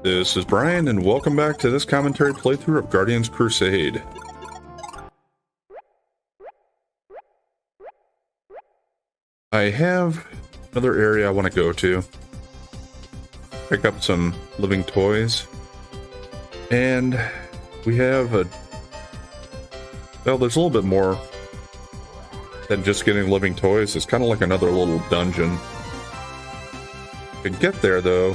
This is Brian, and welcome back to this commentary playthrough of Guardians Crusade. I have another area I want to go to. Pick up some living toys. And we have well, there's a little bit more than just getting living toys. It's kind of like another little dungeon. To get there, though,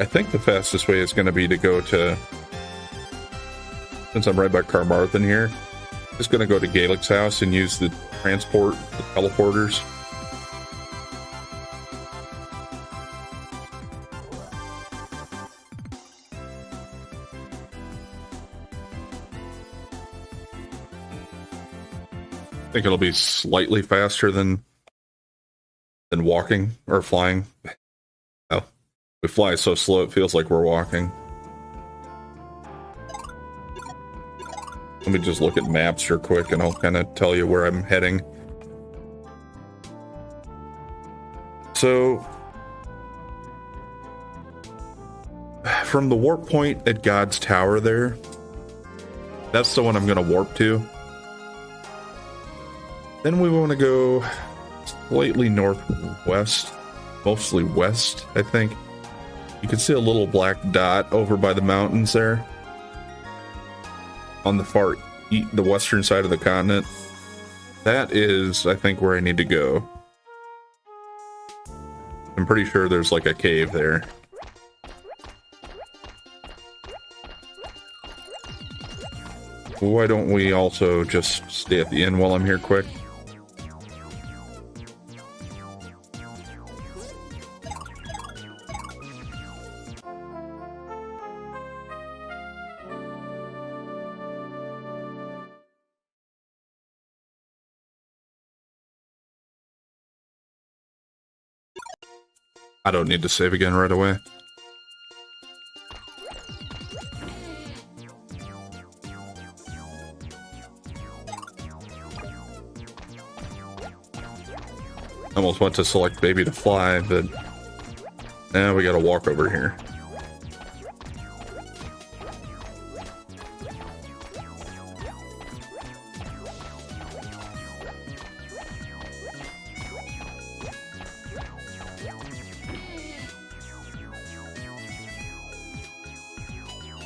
I think the fastest way is going to be to go to, since I'm right by Carmarthen here, just going to go to Gaelic's house and use the transport, the teleporters. I think it'll be slightly faster than walking or flying. Oh, we fly so slow it feels like we're walking. Let me just look at maps here quick and I'll kind of tell you where I'm heading. So, from the warp point at God's Tower there, that's the one I'm going to warp to. Then we want to go slightly northwest, mostly west, I think. You can see a little black dot over by the mountains there. On the the western side of the continent. That is, I think, where I need to go. I'm pretty sure there's like a cave there. Why don't we also just stay at the inn while I'm here quick? I don't need to save again right away. Almost went to select baby to fly, but now we gotta walk over here.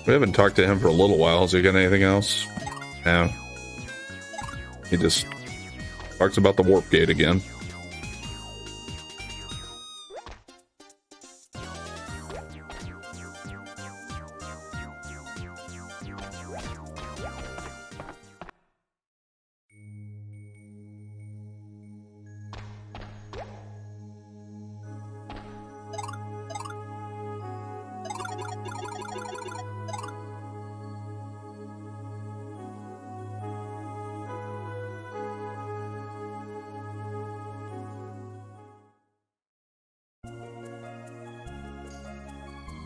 We haven't talked to him for a little while. Has he got anything else? No. He just talks about the warp gate again.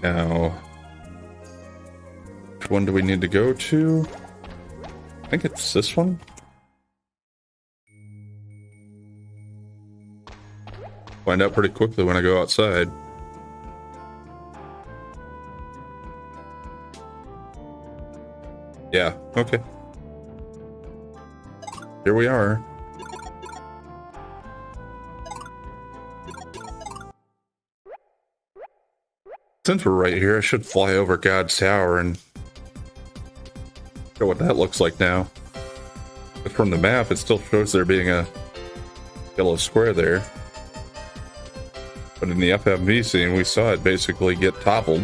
Now, which one do we need to go to? I think it's this one. Find out pretty quickly when I go outside. Yeah, okay. Here we are. Since we're right here, I should fly over God's Tower and show what that looks like now. But from the map, it still shows there being a yellow square there. But in the FMV scene, we saw it basically get toppled.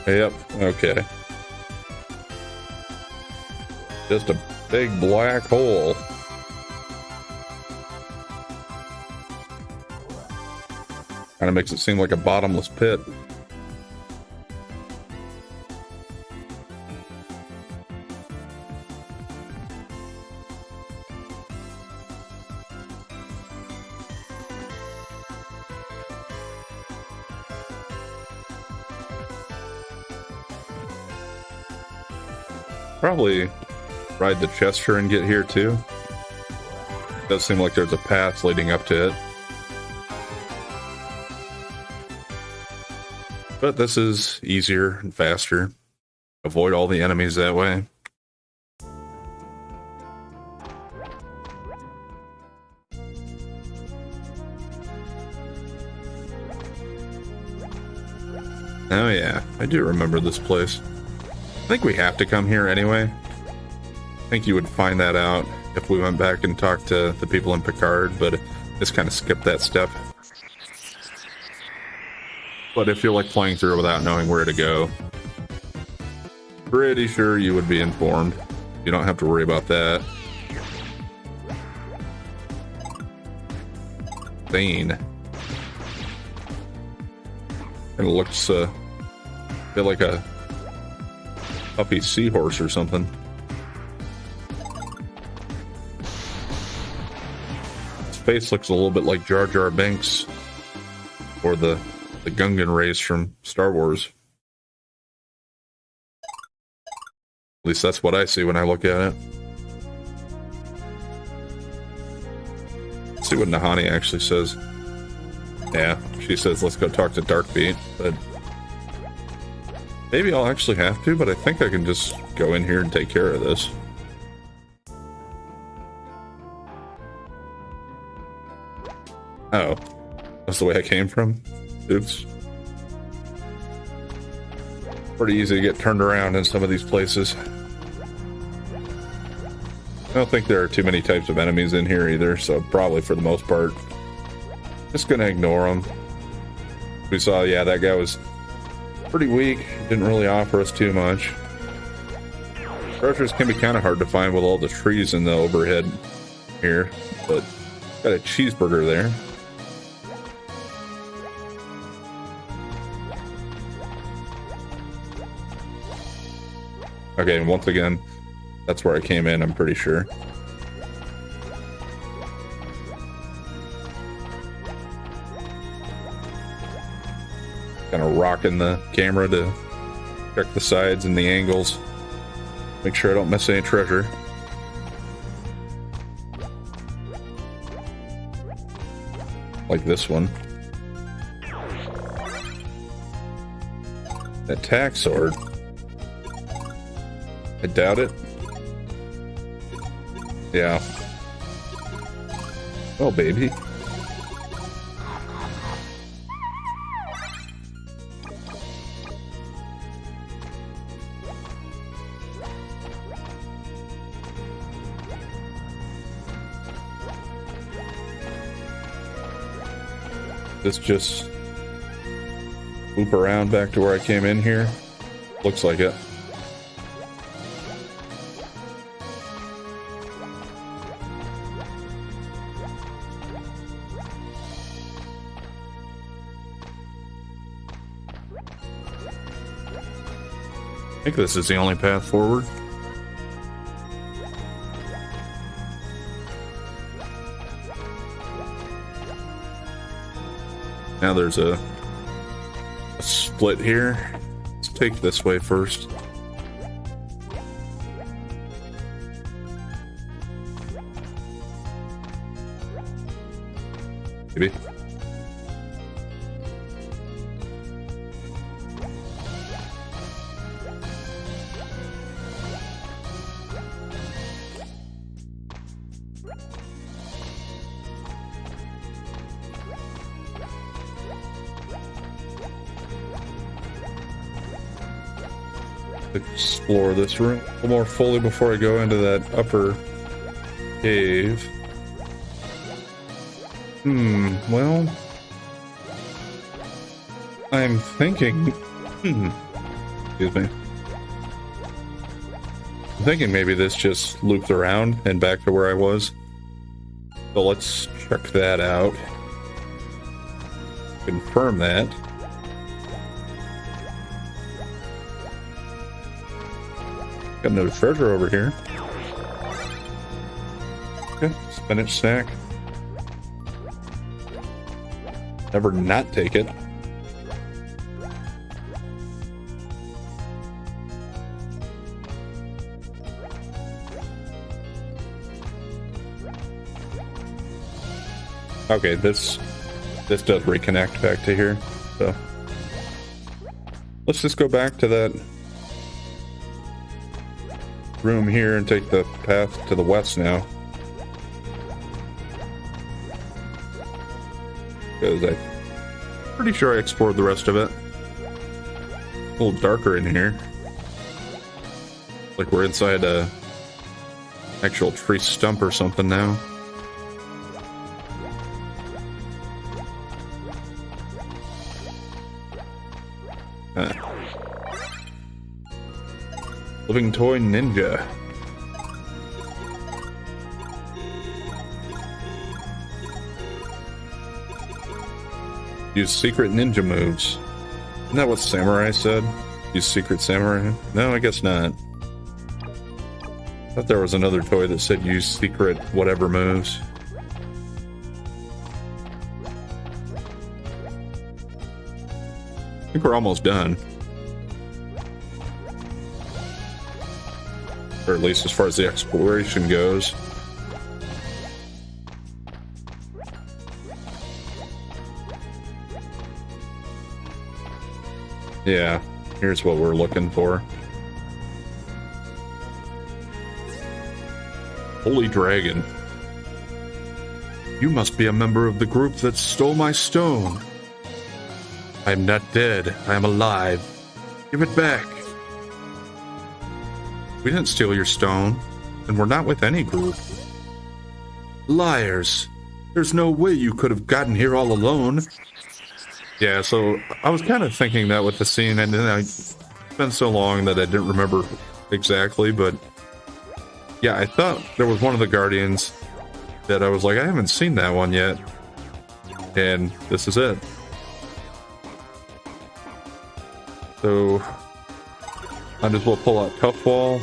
Yep, okay. Just a big black hole. Kind of makes it seem like a bottomless pit. Probably ride the Chester and get here too. It does seem like there's a path leading up to it. But this is easier and faster. Avoid all the enemies that way. Oh yeah, I do remember this place. I think we have to come here anyway. I think you would find that out if we went back and talked to the people in Picard, but just kind of skipped that step. But if you like playing through without knowing where to go, pretty sure you would be informed. You don't have to worry about that. Thane. It looks a bit like a puppy seahorse or something. His face looks a little bit like Jar Jar Binks or the Gungan race from Star Wars. At least that's what I see when I look at it. Let's see what Nahani actually says. Yeah, she says let's go talk to Darkbeat, but maybe I'll actually have to, but I think I can just go in here and take care of this. Oh, that's the way I came from? Oops. Pretty easy to get turned around in some of these places. I don't think there are too many types of enemies in here either, so probably for the most part, just gonna ignore them. We saw, yeah, that guy was pretty weak, didn't really offer us too much. Treasures can be kind of hard to find with all the trees in the overhead here, but got a cheeseburger there. Okay, and once again, that's where I came in, I'm pretty sure. Kind of rocking the camera to check the sides and the angles. Make sure I don't miss any treasure. Like this one. That tack sword. I doubt it. Yeah. Oh, baby. This just loop around back to where I came in here. Looks like it. I think this is the only path forward. Now there's a split here. Let's take this way first. Maybe. Explore this room a little more fully before I go into that upper cave. Well, I'm thinking, excuse me. I'm thinking maybe this just looped around and back to where I was. So let's check that out. Confirm that. Got another treasure over here. Okay, spinach snack. Never not take it. Okay, this does reconnect back to here. So let's just go back to that room here and take the path to the west now. Because I'm pretty sure I explored the rest of it. A little darker in here. Like we're inside a actual tree stump or something now. Living toy ninja. Use secret ninja moves. Isn't that what samurai said? Use secret samurai? No, I guess not. I thought there was another toy that said use secret whatever moves. I think we're almost done. Or at least as far as the exploration goes. Yeah, here's what we're looking for. Holy Dragon. You must be a member of the group that stole my stone. I am not dead. I am alive. Give it back. We didn't steal your stone, and we're not with any group. Liars. There's no way you could have gotten here all alone. Yeah, so I was kind of thinking that with the scene, and then it's been so long that I didn't remember exactly, but yeah, I thought there was one of the Guardians that I was like, I haven't seen that one yet, and this is it. So might as well pull out Tough Wall,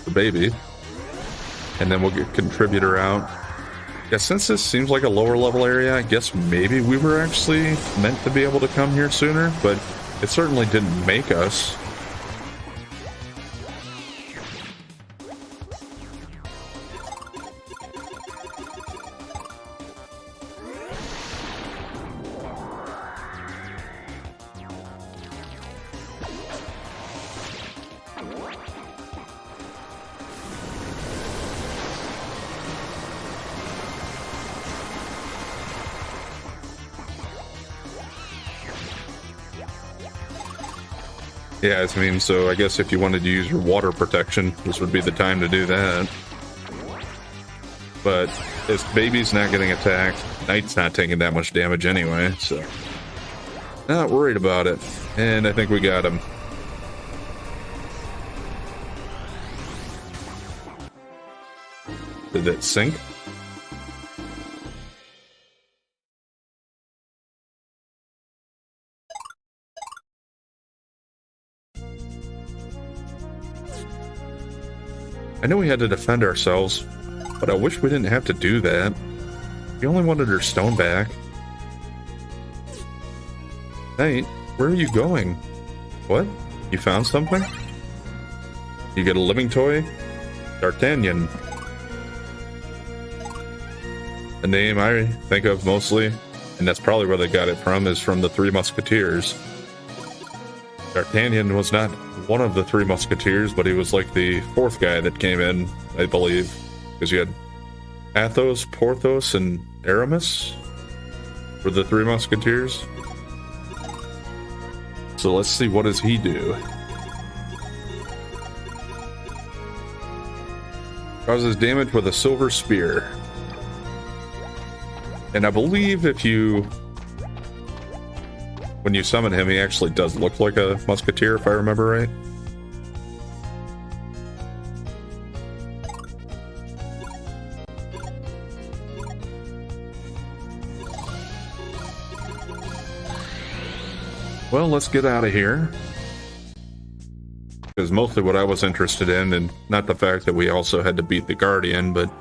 the baby, and then we'll get Contributor out. Yeah, since this seems like a lower level area, I guess maybe we were actually meant to be able to come here sooner, but it certainly didn't make us. Yeah, I mean, so I guess if you wanted to use your water protection, this would be the time to do that. But this baby's not getting attacked. Knight's not taking that much damage anyway, so not worried about it. And I think we got him. Did that sink? I know we had to defend ourselves, but I wish we didn't have to do that. We only wanted her stone back. Knight, where are you going? What? You found something? You get a living toy? D'Artagnan. The name I think of mostly, and that's probably where they got it from, is from the Three Musketeers. D'Artagnan was not one of the Three Musketeers, but he was like the fourth guy that came in, I believe. Because you had Athos, Porthos, and Aramis were the Three Musketeers. So let's see, what does he do? Causes damage with a silver spear. And I believe if you... when you summon him, he actually does look like a musketeer, if I remember right. Well, let's get out of here. Because mostly what I was interested in, and not the fact that we also had to beat the Guardian, but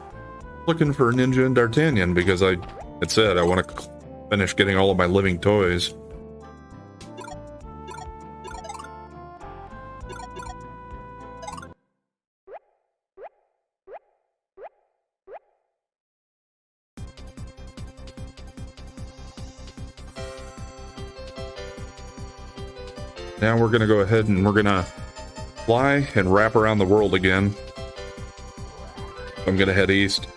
looking for Ninja and D'Artagnan, because it said I want to finish getting all of my living toys. Now we're going to go ahead and we're going to fly and wrap around the world again. I'm going to head east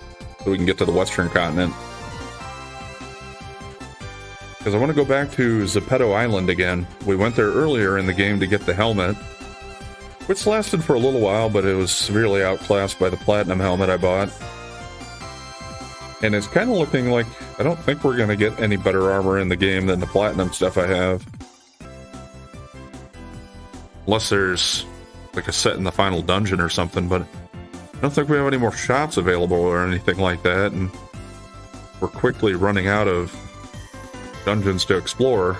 so we can get to the western continent. Because I want to go back to Zepeto Island again. We went there earlier in the game to get the helmet, which lasted for a little while, but it was severely outclassed by the platinum helmet I bought. And it's kind of looking like I don't think we're going to get any better armor in the game than the platinum stuff I have. Unless there's like a set in the final dungeon or something, but I don't think we have any more shops available or anything like that, and we're quickly running out of dungeons to explore.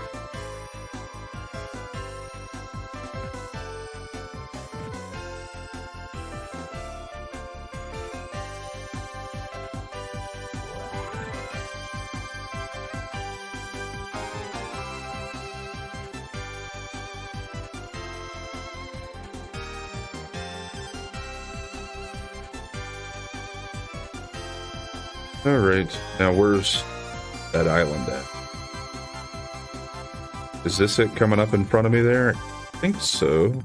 Alright, now where's that island at? Is this it coming up in front of me there? I think so.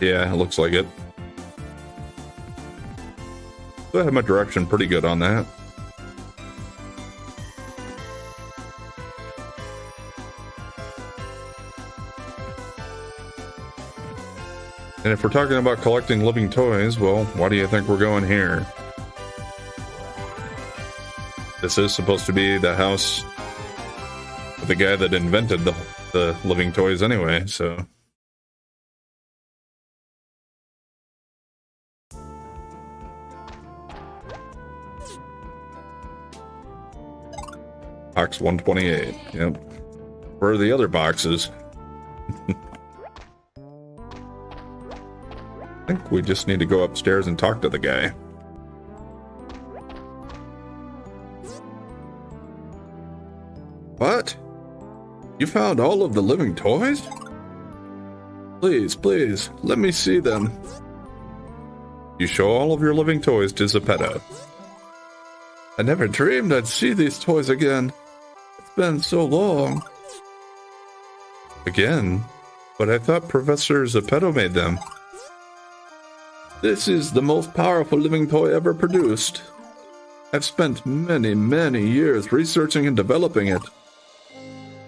Yeah, it looks like it. So I have my direction pretty good on that. And if we're talking about collecting living toys, well, why do you think we're going here? This is supposed to be the house of the guy that invented the living toys anyway, so... Box 128, yep. Where are the other boxes? I think we just need to go upstairs and talk to the guy. What? You found all of the living toys? Please, please, let me see them. You show all of your living toys to Zepeto. I never dreamed I'd see these toys again. It's been so long. Again? But I thought Professor Zepeto made them. This is the most powerful living toy ever produced. I've spent many, many years researching and developing it.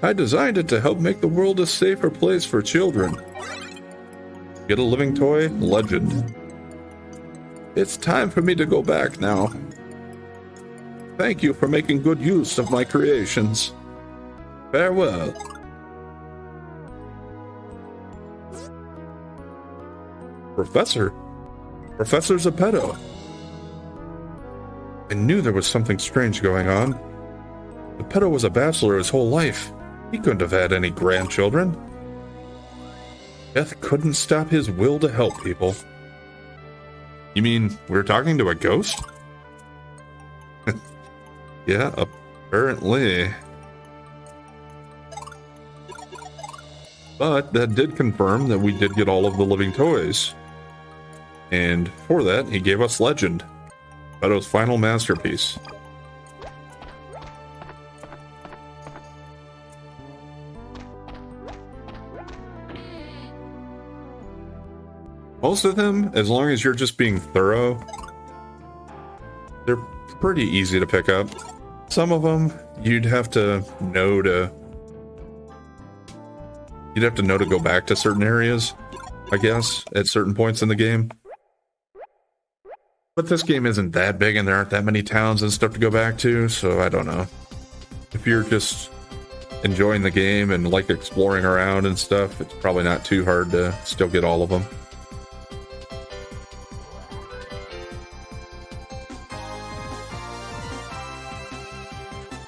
I designed it to help make the world a safer place for children. Get a living toy? Legend. It's time for me to go back now. Thank you for making good use of my creations. Farewell. Professor Zepeto. I knew there was something strange going on. Zepeto was a bachelor his whole life. He couldn't have had any grandchildren. Death couldn't stop his will to help people. You mean we're talking to a ghost? Yeah, apparently. But that did confirm that we did get all of the living toys. And for that, he gave us Legend, Zepeto's final masterpiece. Most of them, as long as you're just being thorough, they're pretty easy to pick up. Some of them, you'd have to know to go back to certain areas, I guess, at certain points in the game. But this game isn't that big and there aren't that many towns and stuff to go back to, so I don't know. If you're just enjoying the game and like exploring around and stuff, it's probably not too hard to still get all of them.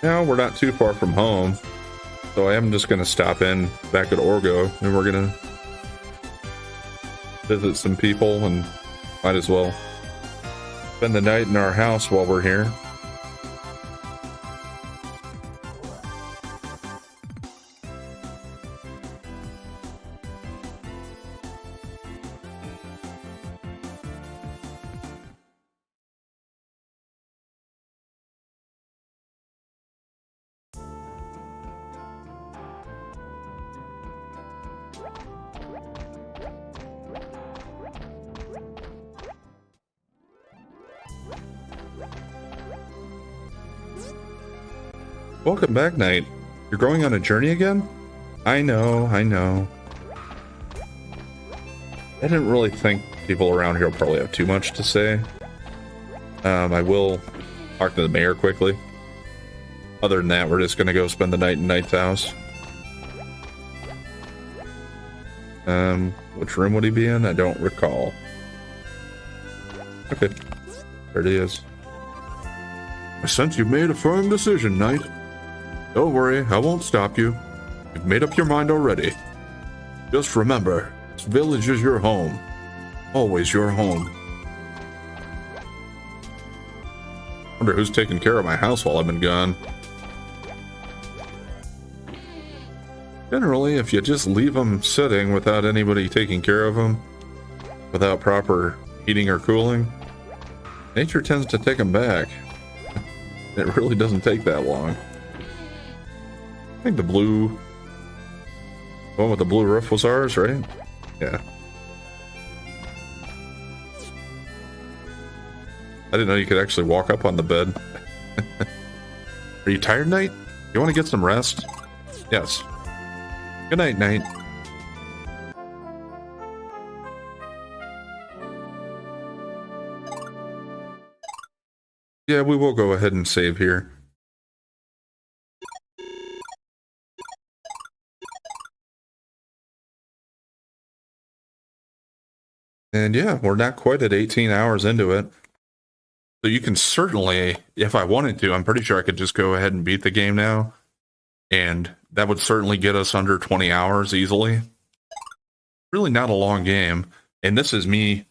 Now we're not too far from home, so I am just going to stop in back at Orgo and we're going to visit some people and might as well spend the night in our house while we're here. Welcome back, Knight. You're going on a journey again? I know, I know. I didn't really think people around here will probably have too much to say. I will talk to the mayor quickly. Other than that, we're just going to go spend the night in Knight's house. Which room would he be in? I don't recall. Okay, there it is. I sense you've made a firm decision, Knight. Don't worry, I won't stop you. You've made up your mind already. Just remember, this village is your home. Always your home. Wonder who's taking care of my house while I've been gone. Generally, if you just leave them sitting without anybody taking care of them, without proper heating or cooling, nature tends to take them back. It really doesn't take that long. I think the one with the blue roof was ours, right? Yeah. I didn't know you could actually walk up on the bed. Are you tired, Knight? You want to get some rest? Yes. Good night, Knight. Yeah, we will go ahead and save here. And yeah, we're not quite at 18 hours into it. So you can certainly, if I wanted to, I'm pretty sure I could just go ahead and beat the game now. And that would certainly get us under 20 hours easily. Really not a long game. And this is me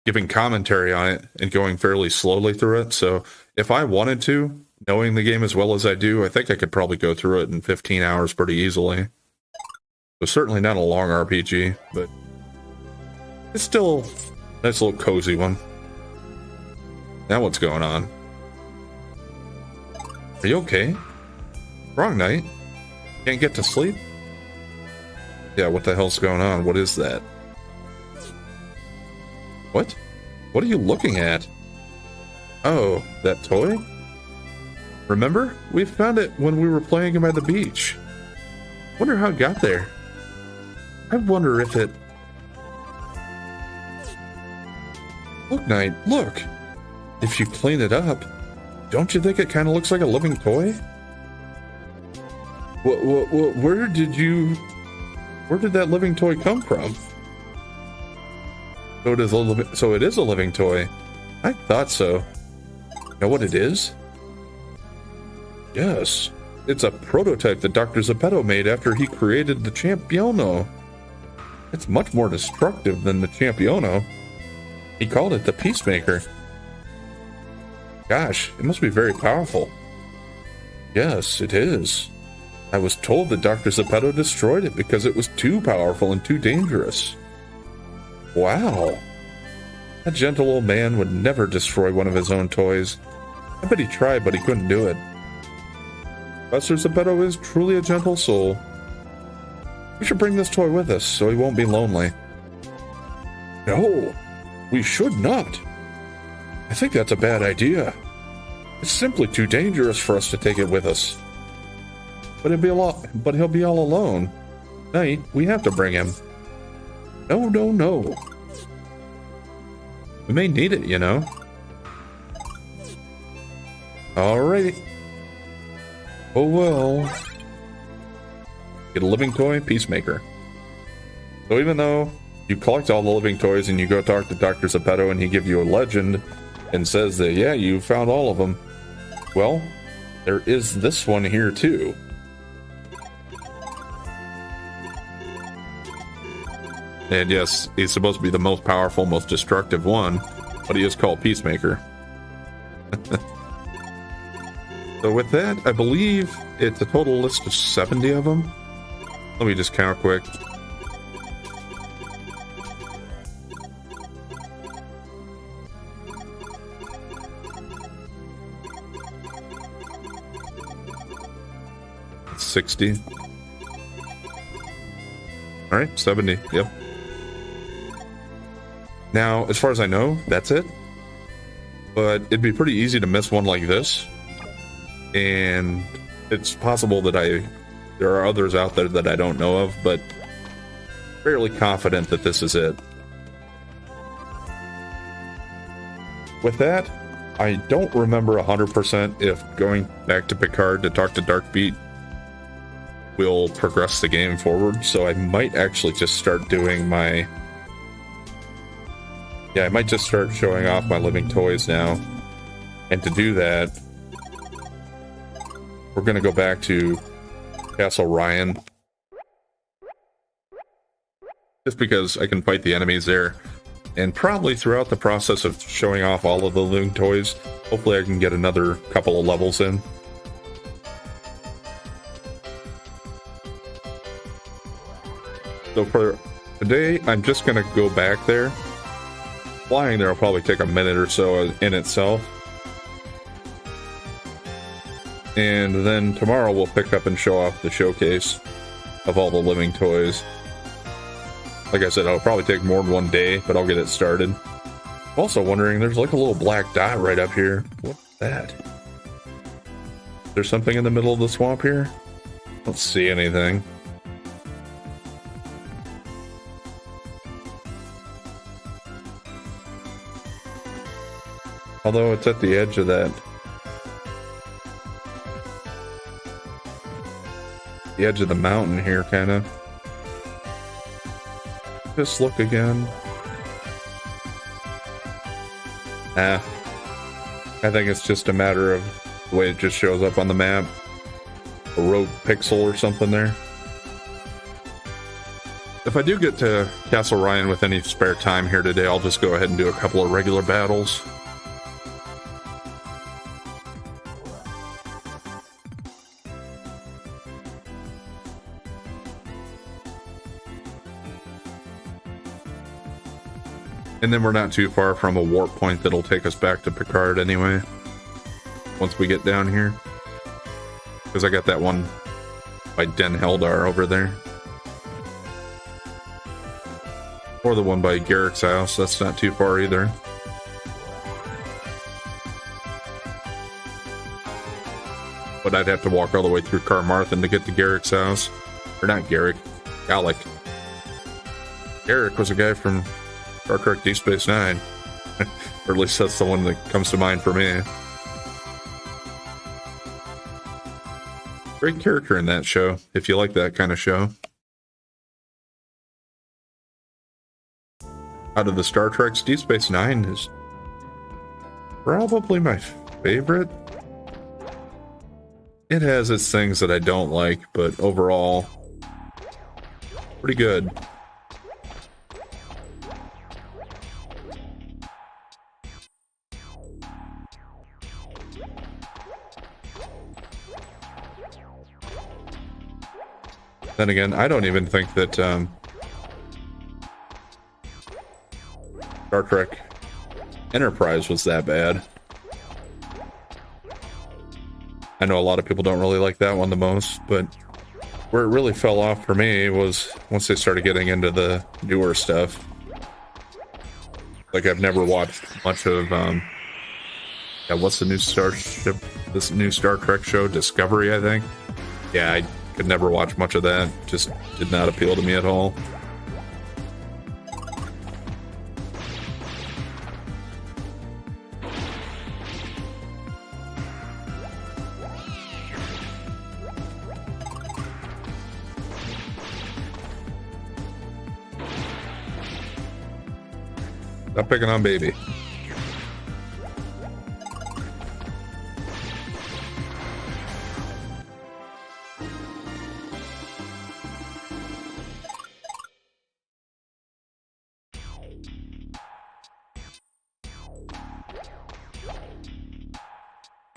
giving commentary on it and going fairly slowly through it. So if I wanted to, knowing the game as well as I do, I think I could probably go through it in 15 hours pretty easily. So certainly not a long RPG, but it's still a nice little cozy one. Now what's going on? Are you okay? Wrong night? Can't get to sleep? Yeah, what the hell's going on? What is that? What? What are you looking at? Oh, that toy? Remember? We found it when we were playing by the beach. Wonder how it got there. I wonder if it... Look, Knight, look! If you clean it up, don't you think it kind of looks like a living toy? Where did that living toy come from? So it is a living toy. I thought so. Know what it is? Yes, it's a prototype that Dr. Zeppetto made after he created the Championo. It's much more destructive than the Championo. He called it the Peacemaker. Gosh, it must be very powerful. Yes, it is. I was told that Dr. Zeppetto destroyed it because it was too powerful and too dangerous. Wow. That gentle old man would never destroy one of his own toys. I bet he tried, but he couldn't do it. Professor Zeppetto is truly a gentle soul. We should bring this toy with us so he won't be lonely. No, we should not. I think that's a bad idea. It's simply too dangerous for us to take it with us. But he'll be all alone. Knight, we have to bring him. No, no, no. We may need it, you know. Alrighty. Oh well. Get a living toy, Peacemaker. So even though you collect all the living toys and you go talk to Dr. Zeppetto and he gives you a legend and says that, yeah, you found all of them. Well, there is this one here too. And yes, he's supposed to be the most powerful, most destructive one, but he is called Peacemaker. So with that, I believe it's a total list of 70 of them. Let me just count quick. It's 60. All right, 70. Yep. Now, as far as I know, that's it. But it'd be pretty easy to miss one like this. And it's possible that there are others out there that I don't know of, but fairly confident that this is it. With that, I don't remember 100% if going back to Picard to talk to Darkbeat will progress the game forward, so I might actually just start doing my... Yeah, I might just start showing off my living toys now. And to do that, we're going to go back to Castle Ryan. Just because I can fight the enemies there. And probably throughout the process of showing off all of the living toys, hopefully I can get another couple of levels in. So for today, I'm just going to go back there. Flying there will probably take a minute or so in itself. And then tomorrow we'll pick up and show off the showcase of all the living toys. Like I said, it'll probably take more than one day, but I'll get it started. I'm also wondering, there's like a little black dot right up here. What's that? There's something in the middle of the swamp here? Don't see anything. Although it's at the edge of that. The edge of the mountain here, kind of. Just look again. I think it's just a matter of the way it just shows up on the map. A rogue pixel or something there. If I do get to Castle Ryan with any spare time here today, I'll just go ahead and do a couple of regular battles. And then we're not too far from a warp point that'll take us back to Picard anyway. Once we get down here. Because I got that one by Den Heldar over there. Or the one by Garrick's house. That's not too far either. But I'd have to walk all the way through Carmarthen to get to Garrick's house. Or not Garrick. Gallic. Garrick was a guy from Star Trek Deep Space Nine. Or at least that's the one that comes to mind for me. Great character in that show, if you like that kind of show. Out of the Star Treks, Deep Space Nine is probably my favorite. It has its things that I don't like, but overall, pretty good. Then again, I don't even think that Star Trek Enterprise was that bad. I know a lot of people don't really like that one the most, but where it really fell off for me was once they started getting into the newer stuff. Like, I've never watched much of yeah, what's the new starship, this new Star Trek show, Discovery, I think. Yeah, I could never watch much of that. Just did not appeal to me at all. Stop picking on baby.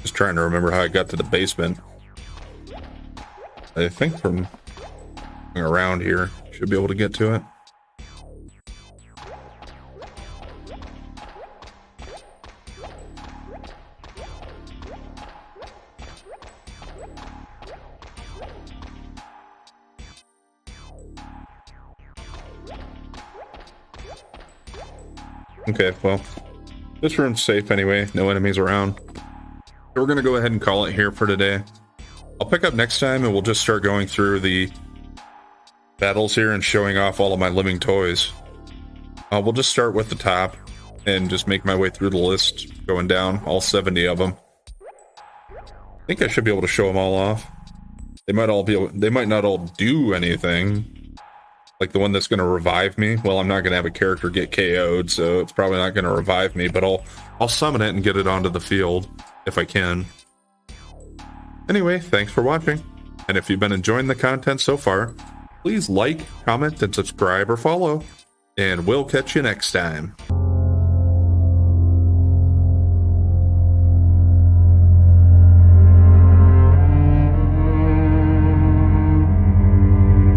Just trying to remember how I got to the basement. I think from around here, should be able to get to it. Okay, well, this room's safe anyway. No enemies around. So we're going to go ahead and call it here for today. I'll pick up next time and we'll just start going through the battles here and showing off all of my living toys. We'll just start with the top and just make my way through the list, going down, all 70 of them. I think I should be able to show them all off. They might not all do anything. Like the one that's going to revive me. Well, I'm not going to have a character get KO'd, so it's probably not going to revive me, but I'll summon it and get it onto the field if I can. Anyway, thanks for watching. And if you've been enjoying the content so far, please like, comment, and subscribe or follow. And we'll catch you next time.